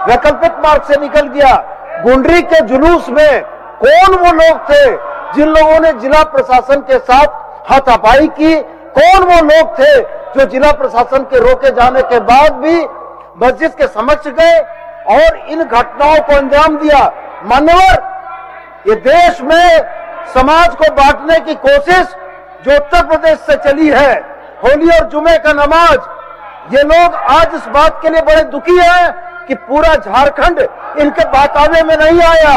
वैकल्पिक मार्ग से निकल गया। गुंडरी के जुलूस में कौन वो लोग थे जिन लोगों ने जिला प्रशासन के साथ हाथापाई की? कौन वो लोग थे जो जिला प्रशासन के रोके जाने के बाद भी मस्जिद के समक्ष गए और इन घटनाओं को अंजाम दिया? मान्यवर, ये देश में समाज को बांटने की कोशिश जो उत्तर प्रदेश से चली है, होली और जुमे का नमाज, ये लोग आज इस बात के लिए बड़े दुखी हैं कि पूरा झारखंड इनके बहकावे में नहीं आया।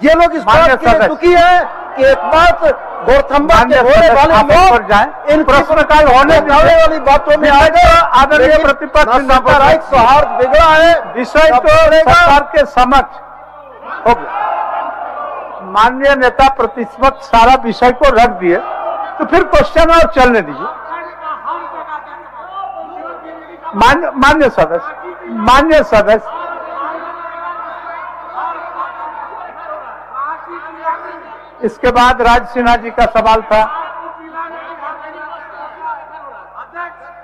ये लोग इस बात के लिए दुखी हैं कि एक बात गौरथम्बा के होने वाले लोग इन प्रश्नकाल होने जाने वाली बातों में आएगा। आदरणीय प्रतिपक्ष सांप्रदायिक सौहार्द बिगड़ा है, विषय तो सरकार के समक्ष हो गया। माननीय नेता प्रतिपक्ष सारा विषय को रख दिए, तो फिर क्वेश्चन और चलने दीजिए। मान्य सदस्य इसके बाद राज सिन्हा जी का सवाल था।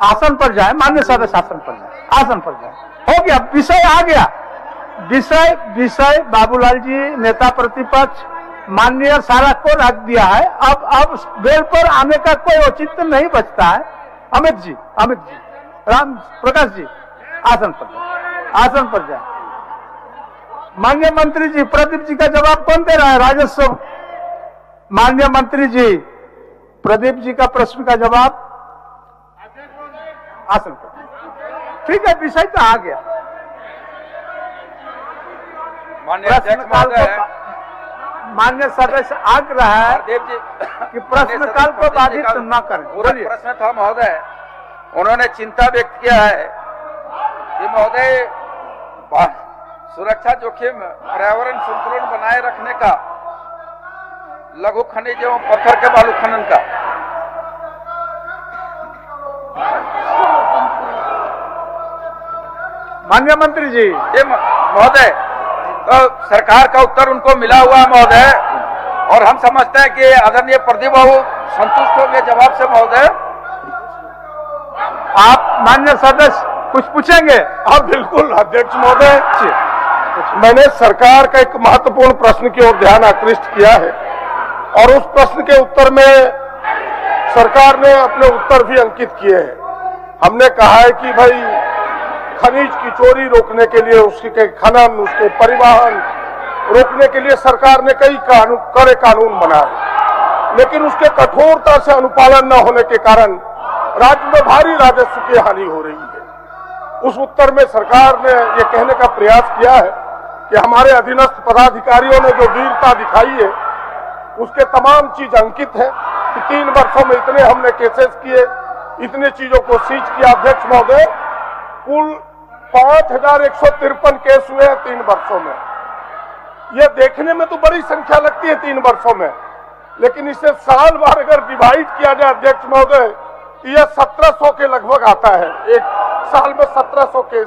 आसन पर जाए, मान्य सदस्य आसन पर जाए, आसन पर जाए। हो गया, विषय आ गया। विषय बाबूलाल जी नेता प्रतिपक्ष माननीय सारा को रख दिया है। अब बेल पर आने का कोई औचित्य नहीं बचता है। अमित जी, राम प्रकाश जी, आसन पर जाए। माननीय मंत्री जी, प्रदीप जी का जवाब कौन दे रहा है? राजस्व माननीय मंत्री जी, प्रदीप जी का प्रश्न का जवाब आसन पर। ठीक है, विषय तो आ गया। मान्य सदस्य आग्रह है कि प्रश्नकाल को बाधित न करें। प्रश्न था महोदय, उन्होंने चिंता व्यक्त किया है कि महोदय सुरक्षा जोखिम, पर्यावरण संतुलन बनाए रखने का, लघु खनिज एवं पत्थर के बालू खनन का। माननीय मंत्री जी, ये महोदय, तो सरकार का उत्तर उनको मिला हुआ है महोदय, और हम समझते हैं कि आदरणीय प्रदीप बाबू संतुष्ट होंगे जवाब से। महोदय, आप माननीय सदस्य कुछ पूछेंगे? हाँ बिल्कुल अध्यक्ष महोदय, मैंने सरकार का एक महत्वपूर्ण प्रश्न की ओर ध्यान आकृष्ट किया है और उस प्रश्न के उत्तर में सरकार ने अपने उत्तर भी अंकित किए हैं। हमने कहा है कि भाई खनिज की चोरी रोकने के लिए, उसके खनन, उसके परिवहन रोकने के लिए सरकार ने कई कड़े कानून बनाए, लेकिन उसके कठोरता से अनुपालन न होने के कारण राज्य में भारी राजस्व की हानि हो रही है। उस उत्तर में सरकार ने ये कहने का प्रयास किया है कि हमारे अधीनस्थ पदाधिकारियों ने जो वीरता दिखाई है उसके तमाम चीज अंकित है कि 3 वर्षों में इतने हमने केसेस किए, इतने चीजों को सीज किया। अध्यक्ष महोदय, कुल 5153 केस हुए हैं 3 वर्षों में। यह देखने में तो बड़ी संख्या लगती है 3 वर्षों में, लेकिन इसे साल भर अगर डिवाइड किया जाए अध्यक्ष महोदय, यह 1700 के लगभग आता है। एक साल में 1700 केस